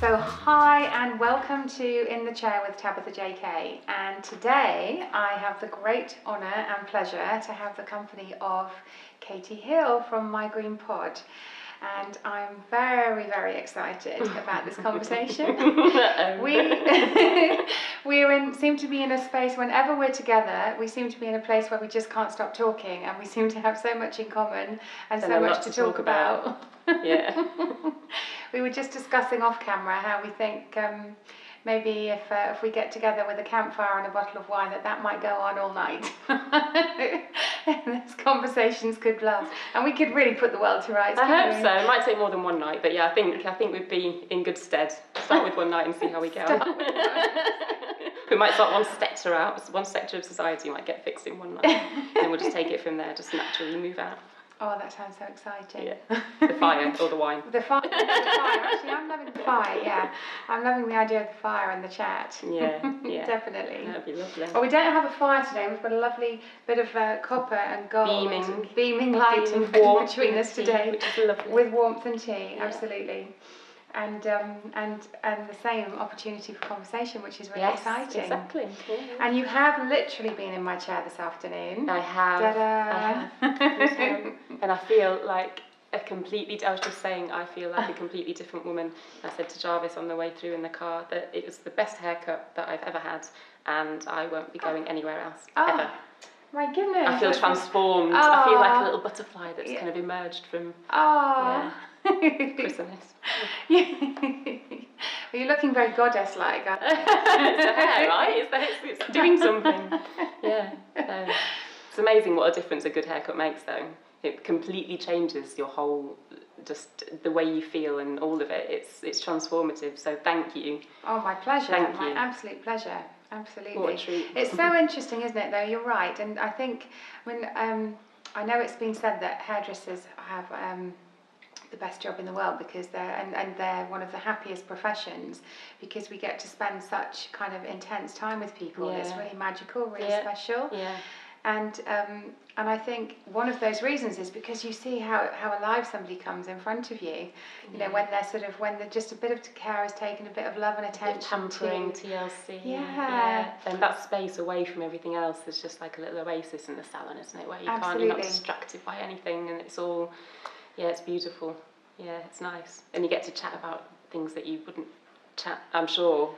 So hi and welcome to In the Chair with Tabitha J.K. And today I have the great honour and pleasure to have the company of Katie Hill from My Green Pod. And I'm very, very excited about this conversation. Seem to be in a space, whenever we're together, we seem to be in a place where we just can't stop talking, and we seem to have so much in common and so much to talk about. Yeah. We were just discussing off camera how we think maybe if we get together with a campfire and a bottle of wine, that might go on all night. These conversations could last, and we could really put the world to rights. I hope so. It might take more than one night, but yeah, I think we'd be in good stead. Start with one night and see how we go. We might start one sector of society might get fixed in one night, and we'll just take it from there, just naturally move out. Oh, that sounds so exciting. Yeah. The fire or the wine. The fire. Actually, I'm loving the fire, yeah. I'm loving the idea of the fire and the chat. Yeah. Definitely. That'd be lovely. Well, we don't have a fire today. We've got a lovely bit of copper and gold. Beaming light and warmth between us today. Which is lovely. With warmth and tea, absolutely. And the same opportunity for conversation, which is really exciting. Exactly. Yeah. And you have literally been in my chair this afternoon. I have. And I feel like I was just saying, I feel like a completely different woman. I said to Jarvis on the way through in the car that it was the best haircut that I've ever had, and I won't be going anywhere else, ever. My goodness. I feel transformed. I feel like a little butterfly that's kind of emerged from chrysalis. Well, you're looking very goddess-like. It's the hair, right? It's doing something. Yeah. It's amazing what a difference a good haircut makes, though. It completely changes your whole, just the way you feel and all of it. It's transformative. So thank you. Oh, my pleasure. Thank you. My absolute pleasure. Absolutely. What a treat. It's so interesting, isn't it, though? You're right. And I think, I know it's been said that hairdressers have the best job in the world because they're one of the happiest professions, because we get to spend such kind of intense time with people. It's really magical, really special. Yeah. And I think one of those reasons is because you see how alive somebody comes in front of you. You know, when they're just a bit of care is taken, a bit of love and attention, pampering, TLC. Yeah. And that space away from everything else is just like a little oasis in the salon, isn't it? Where you're not distracted by anything, and it's all, it's beautiful. Yeah, it's nice, and you get to chat about things that you wouldn't chat. I'm sure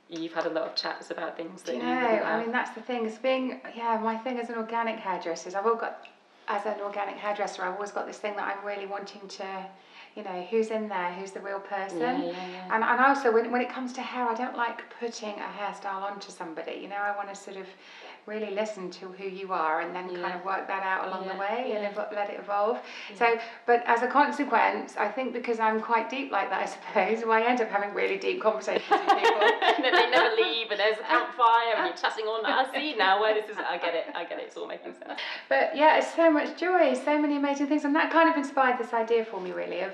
you've had a lot of chats about things that you wouldn't have. I mean, that's the thing. My thing as an organic hairdresser is I've always got this thing that I'm really wanting to, who's in there, who's the real person. Yeah. And also, when it comes to hair, I don't like putting a hairstyle onto somebody. I want to sort of really listen to who you are and then kind of work that out along the way and let it evolve. So, but as a consequence, I think because I'm quite deep like that, I suppose, I end up having really deep conversations with people. And then they never leave, and there's a campfire, and you're chatting on. I see now where this is. I get it. It's all making sense. But it's so much joy, so many amazing things, and that kind of inspired this idea for me, really, of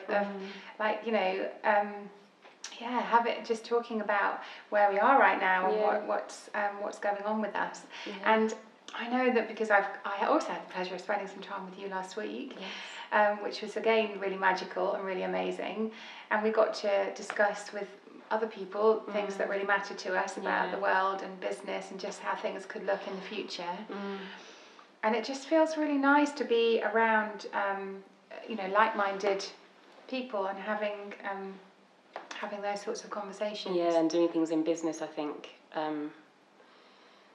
have it just talking about where we are right now and what's going on with us. And I know that because I also had the pleasure of spending some time with you last week, which was again really magical and really amazing, and we got to discuss with other people things that really matter to us about the world and business and just how things could look in the future. And it just feels really nice to be around like-minded people and having those sorts of conversations. Yeah, and doing things in business, I think.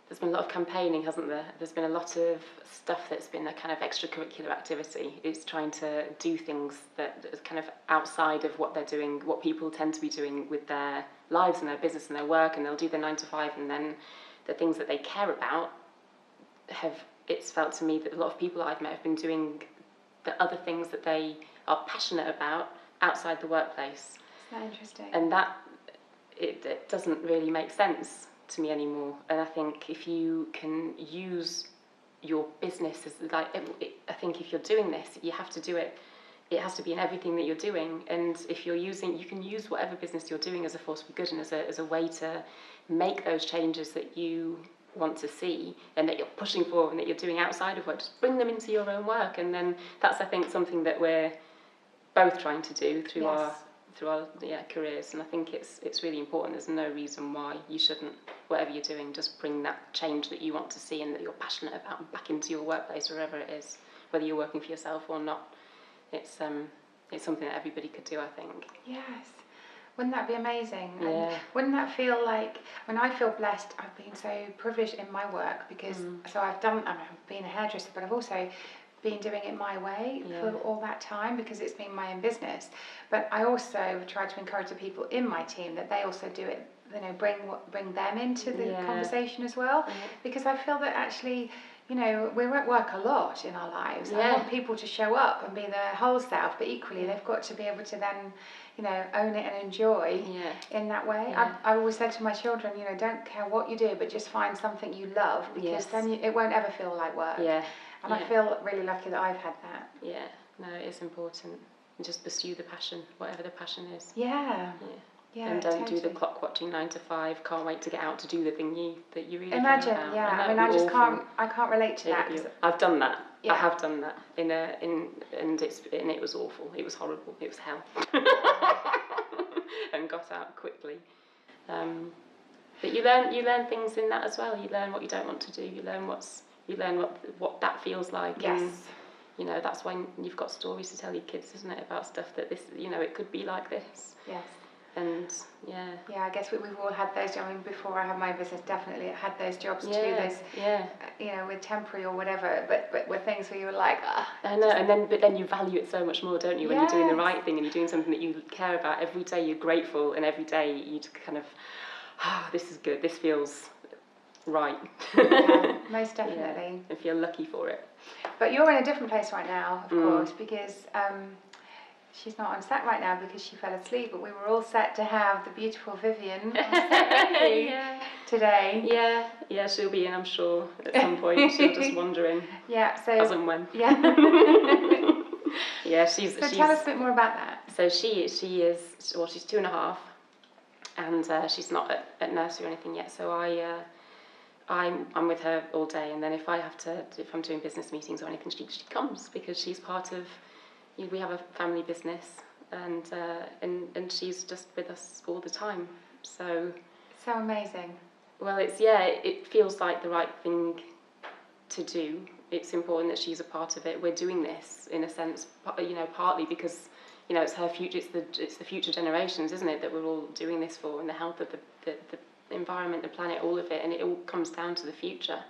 There's been a lot of campaigning, hasn't there? There's been a lot of stuff that's been a kind of extracurricular activity. It's trying to do things that are kind of outside of what they're doing, what people tend to be doing with their lives and their business and their work, and they'll do their 9 to 5, and then the things that they care about it's felt to me that a lot of people I've met have been doing the other things that they are passionate about outside the workplace. Isn't that interesting? And that it doesn't really make sense to me anymore. And I think if you can use your business as I think if you're doing this, you have to do it. It has to be in everything that you're doing. And if you can use whatever business you're doing as a force for good and as a way to make those changes that you want to see and that you're pushing for and that you're doing outside of work. Just bring them into your own work, and then that's, I think, something that we're both trying to do through through our careers, and I think it's really important. There's no reason why you shouldn't, whatever you're doing, just bring that change that you want to see and that you're passionate about back into your workplace, wherever it is, whether you're working for yourself or not. It's something that everybody could do, I think. Yes. Wouldn't that be amazing? Yeah. And wouldn't that feel like, when I feel blessed, I've been so privileged in my work because, so I've been a hairdresser, but I've also been doing it my way for all that time because it's been my own business. But I also try to encourage the people in my team that they also do it, you know, bring them into the conversation as well, because I feel that actually, you know, we're at work a lot in our lives. I want people to show up and be their whole self, but equally they've got to be able to then, you know, own it and enjoy in that way. I always said to my children, you know, don't care what you do, but just find something you love, because then it won't ever feel like work. And I feel really lucky that I've had that. Yeah, no, it is important. And just pursue the passion, whatever the passion is. Yeah, and don't do the clock watching 9 to 5. Can't wait to get out to do the thing that you really imagine. care about. Yeah, I mean, I just can't. I can't relate to that. I've done that. I have done that and it was awful. It was horrible. It was hell. And got out quickly. But you learn things in that as well. You learn what you don't want to do. You learn what that feels like. Yes. And, you know, that's when you've got stories to tell your kids, isn't it, about stuff that this, you know, it could be like this. Yes. And I guess we've all had those. I mean, before I had my business, definitely had those jobs too. Those, you know, with temporary or whatever, but with things where you were like, I know, but then you value it so much more, don't you? When you're doing the right thing and you're doing something that you care about every day. You're grateful, and every day you just kind of, this is good. This feels right. Yeah, most definitely. And feel lucky for it. But you're in a different place right now, of course, because she's not on set right now because she fell asleep, but we were all set to have the beautiful Vivian on set today. Yeah, she'll be in, I'm sure, at some point. She'll just wander in. So as and when. She's tell us a bit more about that. So she is she's 2.5, and she's not at nursery or anything yet. So I'm with her all day, and then if I'm doing business meetings or anything, she comes because she's part of. We have a family business, and she's just with us all the time. So amazing. Well, it feels like the right thing to do. It's important that she's a part of it. We're doing this in a sense, you know, partly because, you know, it's her future. It's the future generations, isn't it, that we're all doing this for, and the health of the environment, the planet, all of it, and it all comes down to the future.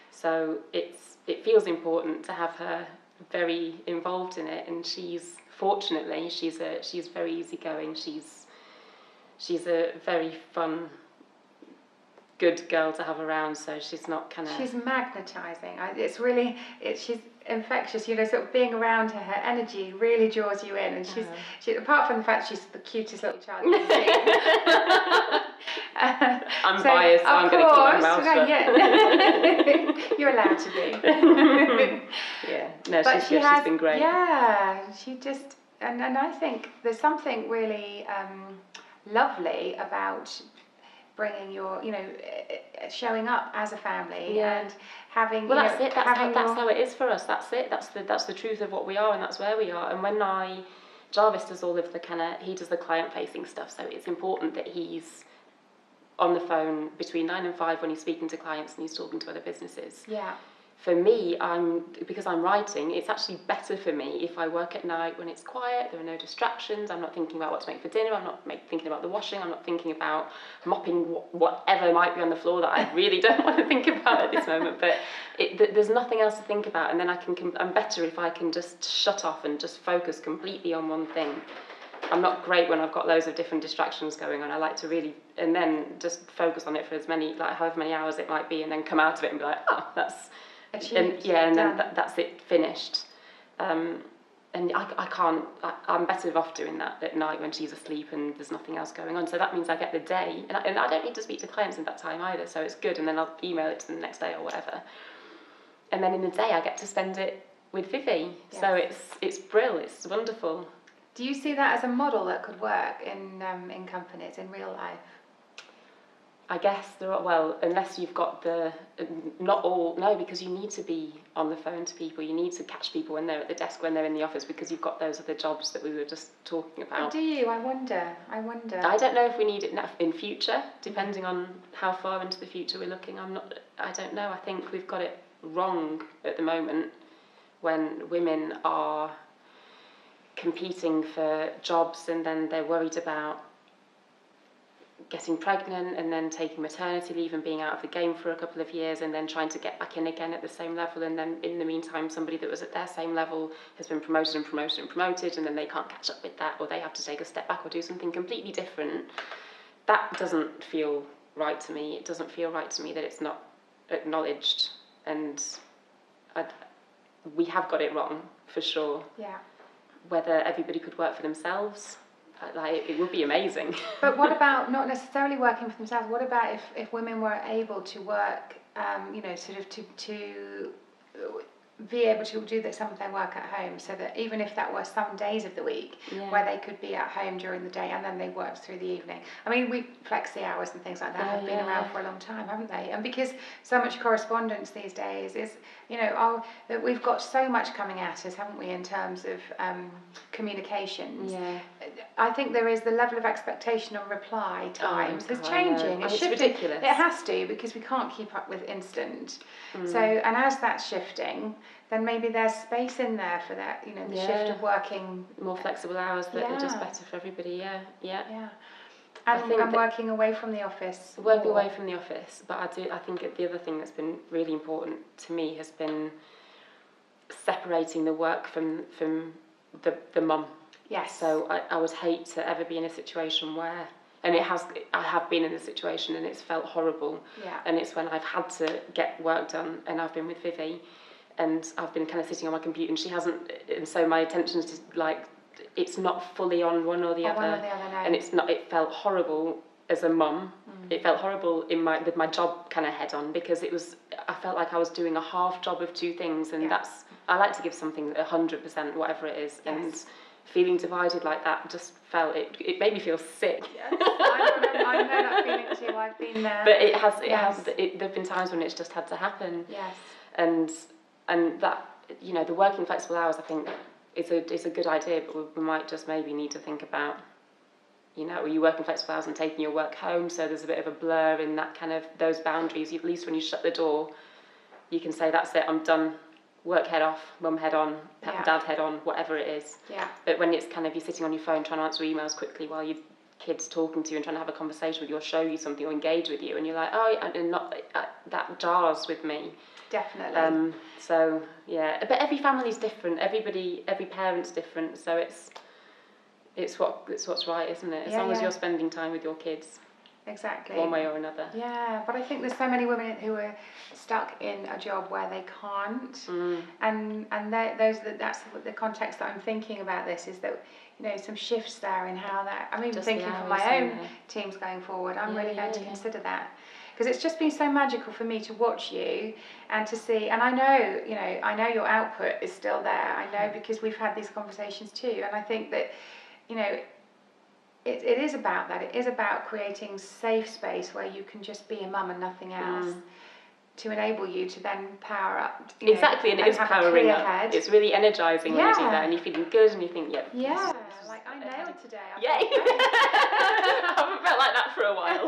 So it feels important to have her very involved in it, and she's very easygoing. She's a very fun, good girl to have around. So she's not kind of. She's magnetising. She's infectious. You know, sort of being around her energy really draws you in, and she apart from the fact she's the cutest little child you've seen. I'm biased, so I'm going to keep my mouth shut. You're allowed to be. She's been great. Yeah, she just, and I think there's something really lovely about bringing your, you know, showing up as a family and having. Well, that's it. That's how it is for us. That's it. That's the truth of what we are, and that's where we are. And when Jarvis does all of he does the client-facing stuff, so it's important that he's on the phone between 9 and 5 when he's speaking to clients and he's talking to other businesses. Yeah. For me, because I'm writing, it's actually better for me if I work at night when it's quiet, there are no distractions, I'm not thinking about what to make for dinner, I'm not thinking about the washing, I'm not thinking about mopping whatever might be on the floor that I really don't want to think about at this moment, but there's nothing else to think about, and then I'm better if I can just shut off and just focus completely on one thing. I'm not great when I've got loads of different distractions going on. I like to really, and then just focus on it for however many hours it might be, and then come out of it and be like, oh, that's achieved. And then that's it, finished. And I can't. I'm better off doing that at night when she's asleep and there's nothing else going on. So that means I get the day, and I don't need to speak to clients in that time either. So it's good, and then I'll email it to them the next day or whatever. And then in the day I get to spend it with Vivi. Yes. So it's brilliant. It's wonderful. Do you see that as a model that could work in companies, in real life? I guess unless you've got not all, no, because you need to be on the phone to people, you need to catch people when they're at the desk, when they're in the office, because you've got those other jobs that we were just talking about. Oh, do you? I wonder. I don't know if we need it in future, depending on how far into the future we're looking. I don't know. I think we've got it wrong at the moment when women are competing for jobs and then they're worried about getting pregnant and then taking maternity leave and being out of the game for a couple of years and then trying to get back in again at the same level, and then in the meantime somebody that was at their same level has been promoted and then they can't catch up with that, or they have to take a step back or do something completely different. That doesn't feel right to me. It doesn't feel right to me that it's not acknowledged, and we have got it wrong for sure. Yeah. Whether everybody could work for themselves, it would be amazing. But what about not necessarily working for themselves? What about if women were able to work, sort of to be able to do some of their work at home, so that even if that were some days of the week where they could be at home during the day and then they worked through the evening. I mean, flexi hours and things like that have been around for a long time, haven't they? And because so much correspondence these days is, that we've got so much coming at us, haven't we, in terms of communications. Yeah. I think there is the level of expectation on reply times is changing. It's shifting. Ridiculous. It has to, because we can't keep up with instant. So, and as that's shifting, then maybe there's space in there for that, the shift of working more flexible hours that are just better for everybody. Yeah. And working away from the office. Working away from the office, but I think the other thing that's been really important to me has been separating the work from the mum. Yes. So I would hate to ever be in a situation where, and I have been in the situation and it's felt horrible. Yeah. And it's when I've had to get work done, and I've been with Vivi, and I've been kind of sitting on my computer, and she hasn't, and so my attention is just it's not fully on one or the other. One or the other, no. And it felt horrible as a mum. It felt horrible with my job kind of head on, because I felt like I was doing a half job of two things, and I like to give something 100%, whatever it is. Yes. And feeling divided like that just it made me feel sick. Yes. I know that feeling too. I've been there. But there've been times when it's just had to happen. Yes. And that, the working flexible hours, I think, is a good idea, but we might just maybe need to think about, are you working flexible hours and taking your work home, so there's a bit of a blur in that kind of those boundaries. At least when you shut the door, you can say, that's it, I'm done. Work head off, mum head on, dad head on, whatever it is. Yeah. But when it's kind of you're sitting on your phone trying to answer emails quickly while your kid's talking to you and trying to have a conversation with you or show you something or engage with you, and you're like, that jars with me. Definitely. So yeah, but every family's different. Every parent's different. So it's what's right, isn't it? As long as you're spending time with your kids. Exactly. One way or another. Yeah, but I think there's so many women who are stuck in a job where they can't, and that's the context that I'm thinking about this, is that some shifts there in how that. I'm even thinking for my own teams going forward. I'm really going to consider that, because it's just been so magical for me to watch you and to see. And I know your output is still there. I know, because we've had these conversations too, and I think that It is about that. It is about creating safe space where you can just be a mum and nothing else, to enable you to then power up. Exactly, and it is powering up. Head. It's really energising when you do that, and you're feeling good, and you think, like I nailed today. Yay! I haven't felt like that for a while.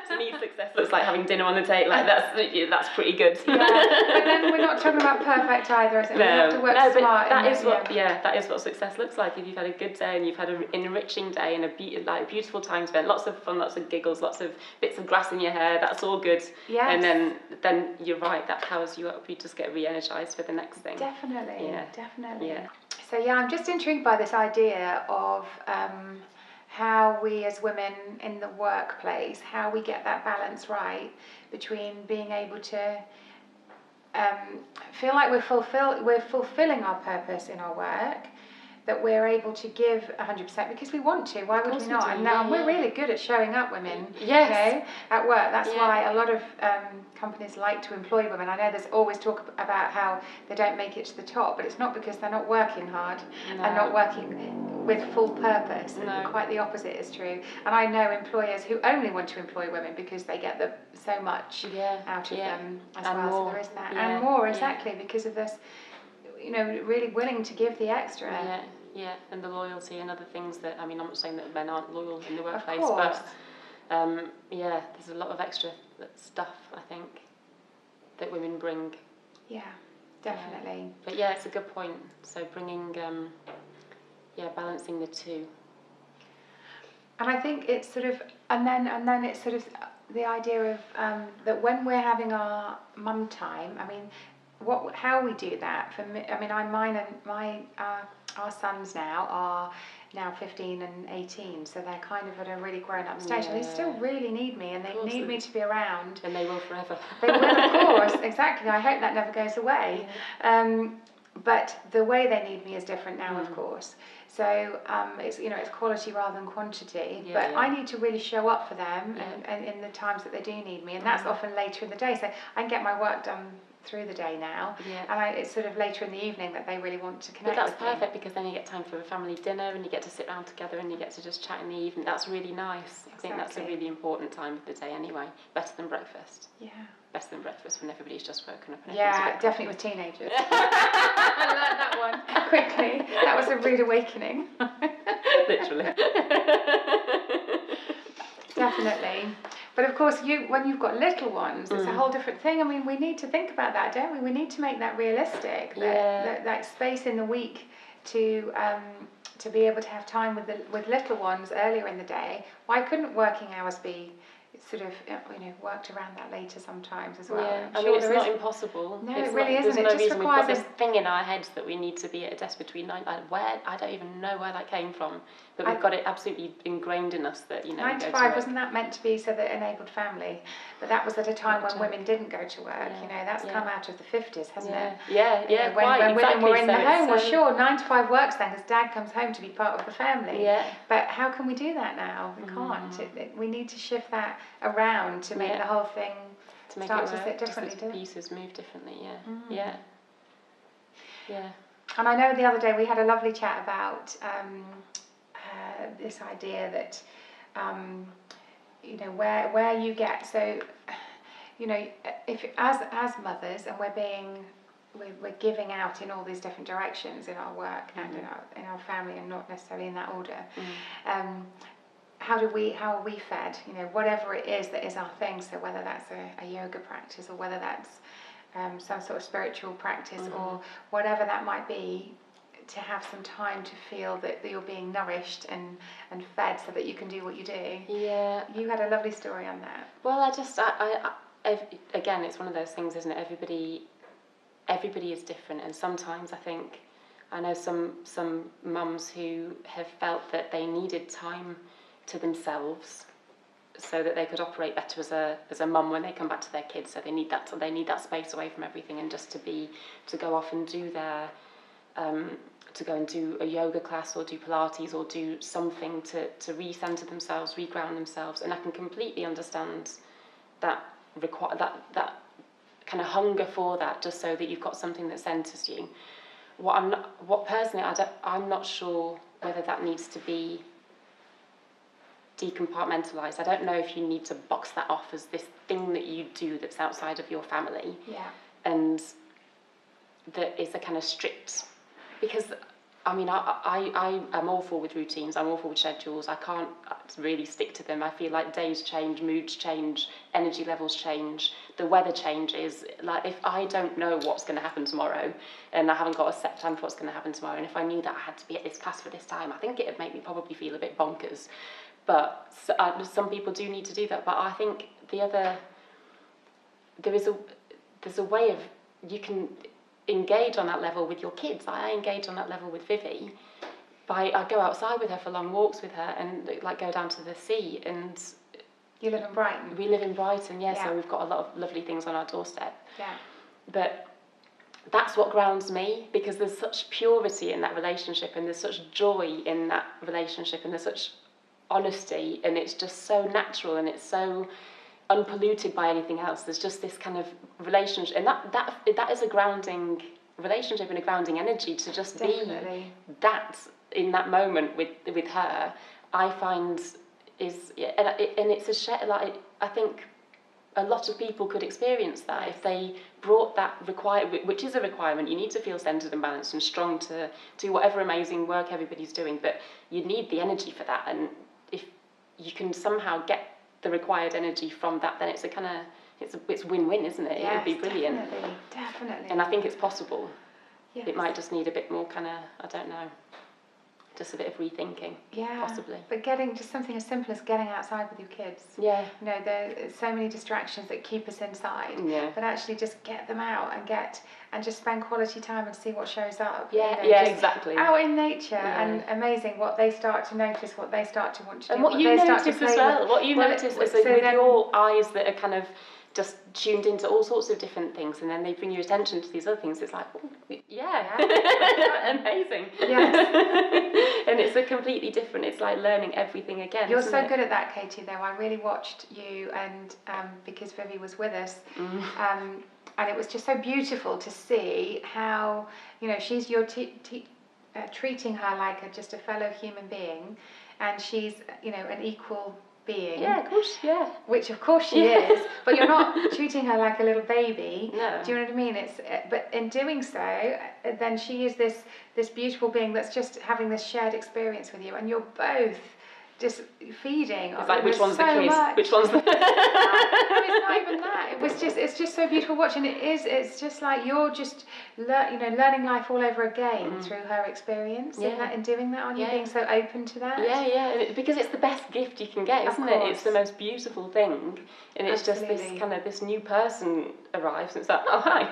To me, success looks like having dinner on the table. Like that's pretty good. But then we're not talking about perfect either, is it? We have to work smart. That is what success looks like. If you've had a good day and you've had an enriching day and a beautiful time spent, lots of fun, lots of giggles, lots of bits of grass in your hair, that's all good. Yes. And then you're right, that powers you up. You just get re-energised for the next thing. Definitely. Yeah. Definitely. Yeah. So I'm just intrigued by this idea of how we as women in the workplace, how we get that balance right between being able to feel like we're fulfilling our purpose in our work, that we're able to give 100% because we want to. Why would we not? And now we're really good at showing up, women. Yes. You know, at work. That's why a lot of companies like to employ women. I know there's always talk about how they don't make it to the top, but it's not because they're not working hard and not working with full purpose. No. Quite the opposite is true. And I know employers who only want to employ women because they get so much out of them as well. More. So there is that. And more, exactly, because of this, you know, really willing to give the extra. Yeah, and the loyalty and other things that, I mean, I'm not saying that men aren't loyal in the workplace, but there's a lot of extra stuff, I think, that women bring. Yeah, definitely. But yeah, it's a good point. So bringing, balancing the two. And I think it's sort of, and then it's sort of the idea of that when we're having our mum time, I mean, how we do that for me. I mean, our sons now are 15 and 18, so they're kind of at a really grown-up stage, and they still really need me, and they need me to be around. And they will forever. They will, of course, exactly. I hope that never goes away. Yeah. But the way they need me is different now, of course. So it's quality rather than quantity. But I need to really show up for them, and in the times that they do need me, and that's often later in the day. So I can get my work done through the day now, and it's sort of later in the evening that they really want to connect. But that's perfect because then you get time for a family dinner and you get to sit down together and you get to just chat in the evening. That's really nice. Exactly. I think that's a really important time of the day anyway. Better than breakfast. Yeah. Better than breakfast when everybody's just woken up. And definitely with teenagers. I learned that one quickly. That was a rude awakening. Literally. Definitely. But of course, when you've got little ones, it's a whole different thing. I mean, we need to think about that, don't we? We need to make that realistic. That space in the week to be able to have time with little ones earlier in the day. Why couldn't working hours be sort of worked around that later sometimes as well? Yeah, I mean, it's not impossible. No, it really isn't. There's no reason we've got this thing in our heads that we need to be at a desk between 9. I don't even know where that came from, but we've got it absolutely ingrained in us that 9 to 5 wasn't that meant to be so that it enabled family? But that was at a time when women didn't go to work. That's come out of the 50s, hasn't it? Yeah. When women were in the home, well, sure, 9 to 5 works then because Dad comes home to be part of the family. Yeah. But how can we do that now? We can't. We need to shift that around to make the whole thing start to sit differently. The pieces move differently. Yeah. And I know the other day we had a lovely chat about this idea that where you get if as mothers and we're giving out in all these different directions in our work and in our family and not necessarily in that order. How are we fed? Whatever it is that is our thing. So whether that's a yoga practice or whether that's some sort of spiritual practice or whatever that might be, to have some time to feel that you're being nourished and fed so that you can do what you do. Yeah. You had a lovely story on that. Well, I again, it's one of those things, isn't it? Everybody is different, and sometimes I know some mums who have felt that they needed time to themselves so that they could operate better as a mum when they come back to their kids. So they need that space away from everything and just to go off and do their to go and do a yoga class or do Pilates or do something to recenter themselves, reground themselves. And I can completely understand that kind of hunger for that, just so that you've got something that centers you. I'm not sure whether that needs to be decompartmentalized. I don't know if you need to box that off as this thing that you do that's outside of your family. Yeah. And that is a kind of strict, because I mean, I'm awful with routines, I'm awful with schedules, I can't really stick to them. I feel like days change, moods change, energy levels change, the weather changes. Like, if I don't know what's going to happen tomorrow, and I haven't got a set plan for what's going to happen tomorrow, and if I knew that I had to be at this class for this time, I think it would make me probably feel a bit bonkers. But some people do need to do that. But I think there's a way of, you can engage on that level with your kids. I engage on that level with Vivi. I go outside with her for long walks with her and go down to the sea. And you live in Brighton? We live in Brighton, yeah. So we've got a lot of lovely things on our doorstep. Yeah. But that's what grounds me, because there's such purity in that relationship, and there's such joy in that relationship, and there's such honesty, and it's just so natural, and it's so unpolluted by anything else. There's just this kind of relationship, and that is a grounding relationship and a grounding energy to just Definitely. be that in that moment with her. I find is, and it's a share, like, I think a lot of people could experience that if they brought that which is a requirement. You need to feel centered and balanced and strong to do whatever amazing work everybody's doing, but you need the energy for that, and if you can somehow get the required energy from that, then it's a kind of, it's win-win, isn't it? Yes, it would be brilliant. Definitely. And I think it's possible. Yes. It might just need a bit more kind of, I don't know, just a bit of rethinking, possibly. But getting just something as simple as getting outside with your kids. Yeah. You know, there's so many distractions that keep us inside. Yeah. But actually just get them out and just spend quality time and see what shows up. Yeah, you know, exactly. Out in nature, and amazing what they start to notice, what they start to want to do. And what you notice as well, what you notice is with your eyes that are kind of just tuned into all sorts of different things, and then they bring your attention to these other things. It's like, oh, amazing. Yes. And it's a completely different, it's like learning everything again. You're so good at that, Katie, though. I really watched you, and because Vivi was with us, and it was just so beautiful to see how, you know, you're treating her like just a fellow human being, and she's, you know, an equal being. Yeah, of course, yeah. Which of course she is, but you're not treating her like a little baby. No. Do you know what I mean? But in doing so, then she is this beautiful being that's just having this shared experience with you, and you're both just feeding. It's like, which one's so the kids? Much. Which one's the... No, it's not even that. It's just so beautiful watching. It's just like you're just learning life all over again through her experience in doing that, aren't you? Being so open to that. Yeah, because it's the best gift you can get, isn't it? It's the most beautiful thing, and it's just this new person arrives, and it's like, oh, hi.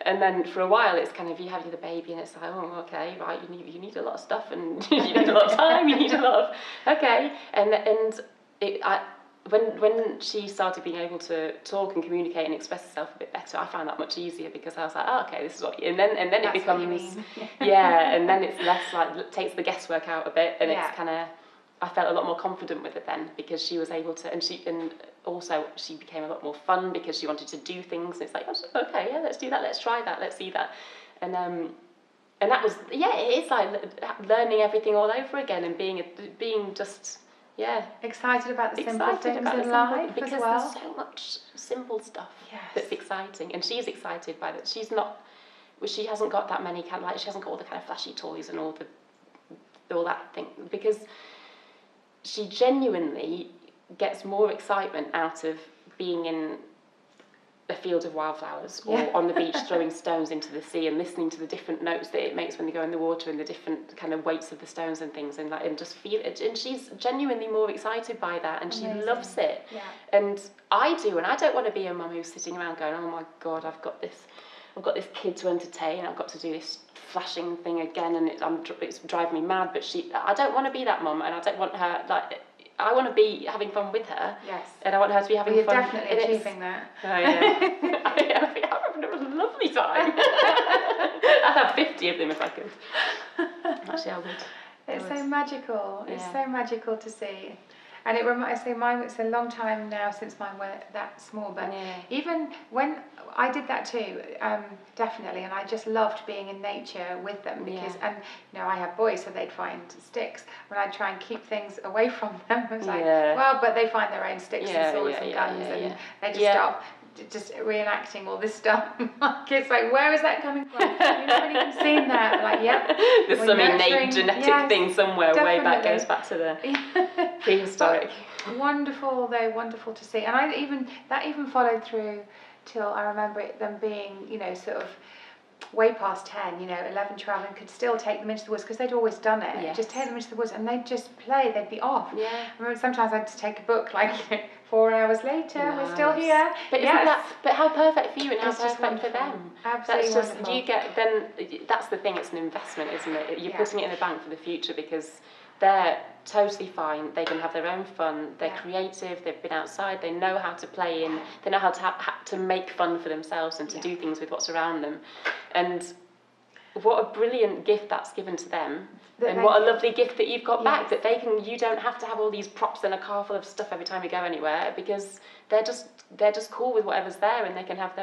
And then for a while it's kind of, you have the baby, and it's like, oh, okay, right, you need a lot of stuff, and you need a lot of time, you need a lot of, okay. When she started being able to talk and communicate and express herself a bit better, I found that much easier, because I was like, oh, okay, this is what and then it becomes, and then it's less like, takes the guesswork out a bit, and it's kind of, I felt a lot more confident with it then, because she was able to, and also she became a lot more fun, because she wanted to do things, and it's like, oh, okay, yeah, let's do that, let's try that, let's see that, and that was, it's like learning everything all over again, and being just, excited about the simple things in life, because as well. There's so much simple stuff that's exciting, and she's excited by that. She hasn't got that many kind of, like, she hasn't got all the kind of flashy toys and all that thing, because she genuinely gets more excitement out of being in a field of wildflowers, or on the beach throwing stones into the sea and listening to the different notes that it makes when they go in the water, and the different kind of weights of the stones and things, and just feel it. And she's genuinely more excited by that, and she loves it. And I do, and I don't want to be a mum who's sitting around going, oh my God, I've got this kid to entertain, I've got to do this flashing thing again, and it's driving me mad. But I don't want to be that mum, and I don't want her, like, I want to be having fun with her. Yes. And I want her to be having you're fun. You're definitely achieving that. Oh, yeah. I think I'm having a lovely time. I'd have 50 of them if I could. Actually, I would. It's so magical. It's so magical to see. And it reminds me, it's a long time now since mine were that small, but even when I did that too, definitely, and I just loved being in nature with them, because, and you know, I have boys, so they'd find sticks. When I'd try and keep things away from them, I was like, well, but they find their own sticks and swords and guns, and they just stop just reenacting all this stuff. It's like, where is that coming from? You haven't even seen that. Like, there's some innate genetic thing somewhere, way back, goes back to the prehistoric. Wonderful though, wonderful to see. And that even followed through till I remember them being, you know, sort of way past 10, you know, 11, 12, and could still take them into the woods, because they'd always done it. Just take them into the woods, and they'd just play, they'd be off. I remember sometimes I'd just take a book, like, 4 hours later, we're still here. But isn't that, but how perfect for you, and how perfect for them. Absolutely that's just, wonderful. you get, then, that's the thing, it's an investment, isn't it? You're putting it in the bank for the future, because they're totally fine. They can have their own fun. They're creative. They've been outside. They know how to play in. They know how to make fun for themselves and to do things with what's around them. And what a brilliant gift that's given to them. And what a lovely gift that you've got back, that you don't have to have all these props and a car full of stuff every time you go anywhere, because they're just cool with whatever's there, and they can have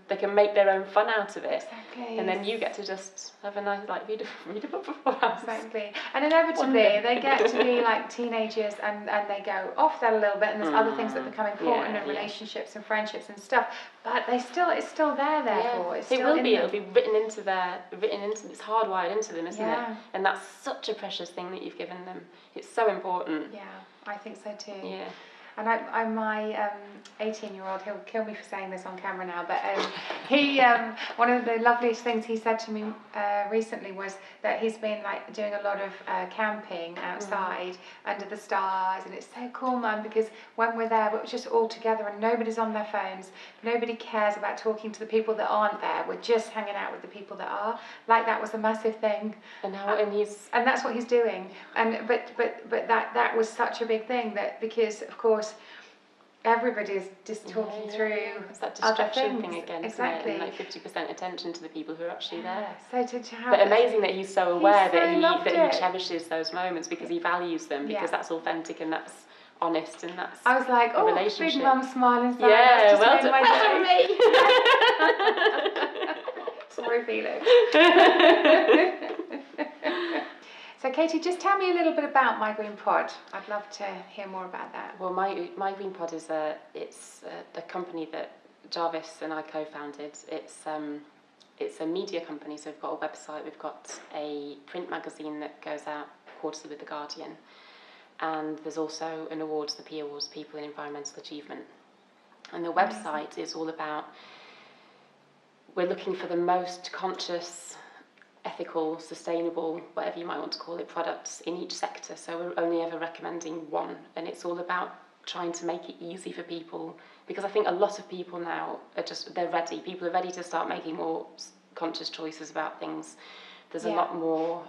they can make their own fun out of it. Exactly. And then you get to just have a nice, read a book before hours. Exactly. And inevitably they get to be like teenagers, and they go off that a little bit, and there's other things that become important, and relationships and friendships and stuff, but it's still there therefore. It's still it'll be written into it's hardwired into them, isn't it? And that's such a precious thing that you've given them. It's so important. Yeah, I think so too. Yeah. And my 18-year-old, he'll kill me for saying this on camera now, but he one of the loveliest things he said to me recently was that he's been doing a lot of camping outside under the stars, and it's so cool, Mum, because when we're there, we're just all together and nobody's on their phones. Nobody cares about talking to the people that aren't there. We're just hanging out with the people that are. That was a massive thing. And that's what he's doing. And but that was such a big thing, that because of course everybody's just talking through it's that distraction thing again, exactly. Isn't it? And 50% attention to the people who are actually there. So to have, but amazing that he's so aware that he cherishes those moments, because he values them, because that's authentic and that's honest, and that's I was like, a relationship. Big Mum smiling inside. Yeah, well done. My Sorry, Felix. So Katie, just tell me a little bit about My Green Pod. I'd love to hear more about that. Well, My Green Pod is a company that Jarvis and I co-founded. It's a media company, so we've got a website, we've got a print magazine that goes out quarterly with The Guardian, and there's also an awards, the P Awards, People in Environmental Achievement. And the website is all about, we're looking for the most conscious, ethical, sustainable, whatever you might want to call it, products in each sector. So we're only ever recommending one, and it's all about trying to make it easy for people, because I think a lot of people now they're ready. People are ready to start making more conscious choices about things. There's a lot more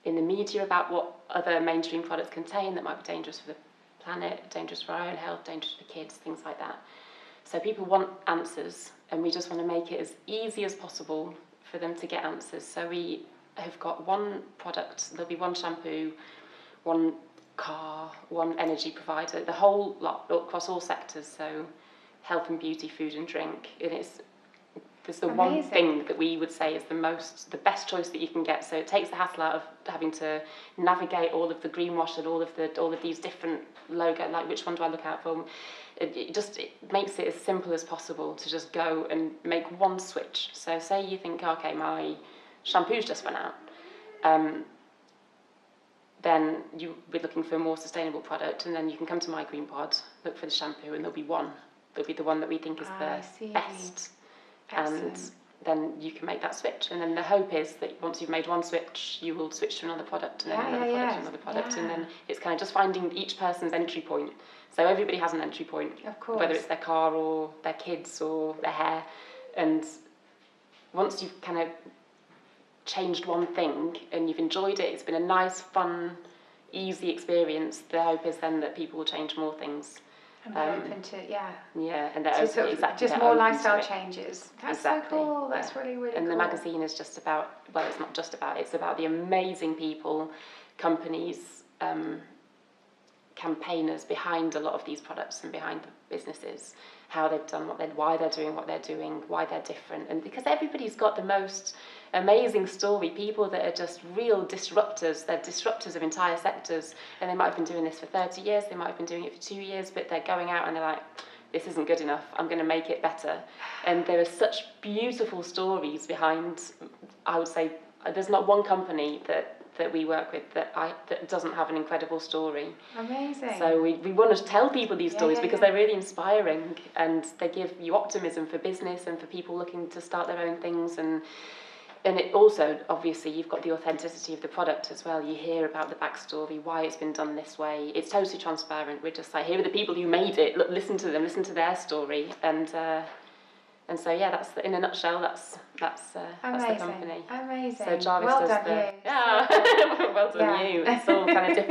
in the media about what other mainstream products contain that might be dangerous for the planet, dangerous for our own health, dangerous for kids, things like that. So people want answers, and we just want to make it as easy as possible for them to get answers. So we have got one product, there'll be one shampoo, one car, one energy provider, the whole lot across all sectors, so health and beauty, food and drink. And there's the one thing that we would say is the best choice that you can get. So it takes the hassle out of having to navigate all of the greenwash and all of these different logos, like which one do I look out for? It makes it as simple as possible to just go and make one switch. So say you think, okay, my shampoo's just run out, then you'll be looking for a more sustainable product, and then you can come to My Green Pod, look for the shampoo, and there'll be the one that we think is the best. Excellent. And then you can make that switch, and then the hope is that once you've made one switch, you will switch to another product, and then another product, another product, and then it's kind of just finding each person's entry point. So everybody has an entry point, of course, whether it's their car or their kids or their hair. And once you've kind of changed one thing and you've enjoyed it, it's been a nice, fun, easy experience, the hope is then that people will change more things. And they're open to, and they're open, exactly. Just more lifestyle changes. That's so cool. That's really, really cool. And the magazine is just about, well, it's not just about, it's about the amazing people, companies, campaigners behind a lot of these products and behind the businesses, how they've done why they're doing what they're doing, why they're different. And because everybody's got the most amazing story, people that are just real disruptors, they're disruptors of entire sectors, and they might have been doing this for 30 years, they might have been doing it for 2 years, but they're going out and they're like, this isn't good enough, I'm going to make it better. And there are such beautiful stories behind, I would say, there's not one company that we work with that doesn't have an incredible story. Amazing. So we want to tell people these stories because they're really inspiring, and they give you optimism for business and for people looking to start their own things. And it also, obviously, you've got the authenticity of the product as well. You hear about the backstory, why it's been done this way. It's totally transparent. We're just like, here are the people who made it. Look, listen to them, listen to their story. And And so that's in a nutshell. That's the company. Amazing. So Jarvis well does done the you. well done you. It's all kind of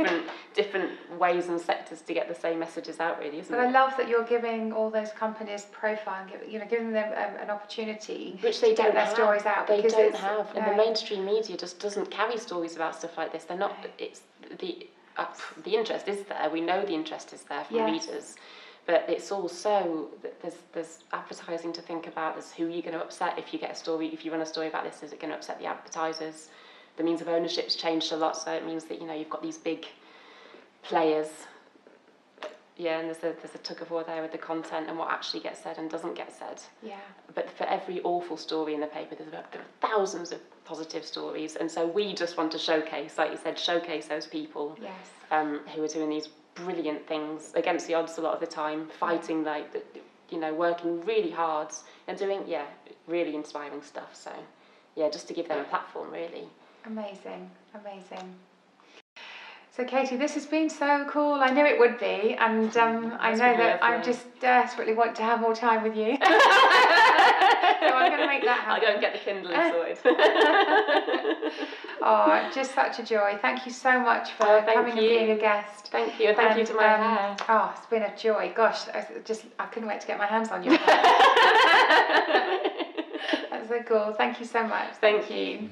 different ways and sectors to get the same messages out, really, isn't it? But I love that you're giving all those companies profile, and giving them an opportunity which they to get their stories out. They because don't have, and the mainstream media just doesn't carry stories about stuff like this. They're not. No. It's the interest is there. We know the interest is there from readers. But it's also, there's advertising to think about. There's who you're going to upset if you get a story. If you run a story about this, is it going to upset the advertisers? The means of ownership's changed a lot, so it means that you've got these big players. Yeah, and there's a tug of war there with the content and what actually gets said and doesn't get said. Yeah. But for every awful story in the paper, there are thousands of positive stories, and so we just want to showcase, like you said, those people. Yes. Who are doing these brilliant things against the odds a lot of the time, fighting working really hard and doing really inspiring stuff. So just to give them a platform, really. Amazing. So Katie, this has been so cool. I knew it would be, and I know that I just desperately want to have more time with you. So I'm going to make that happen. I'll go and get the Kindle sorted. Oh, just such a joy. Thank you so much for coming and being a guest. Thank you, and thank you to my hair. Oh, it's been a joy. Gosh, I couldn't wait to get my hands on your hair. That's so cool. Thank you so much. Thank you.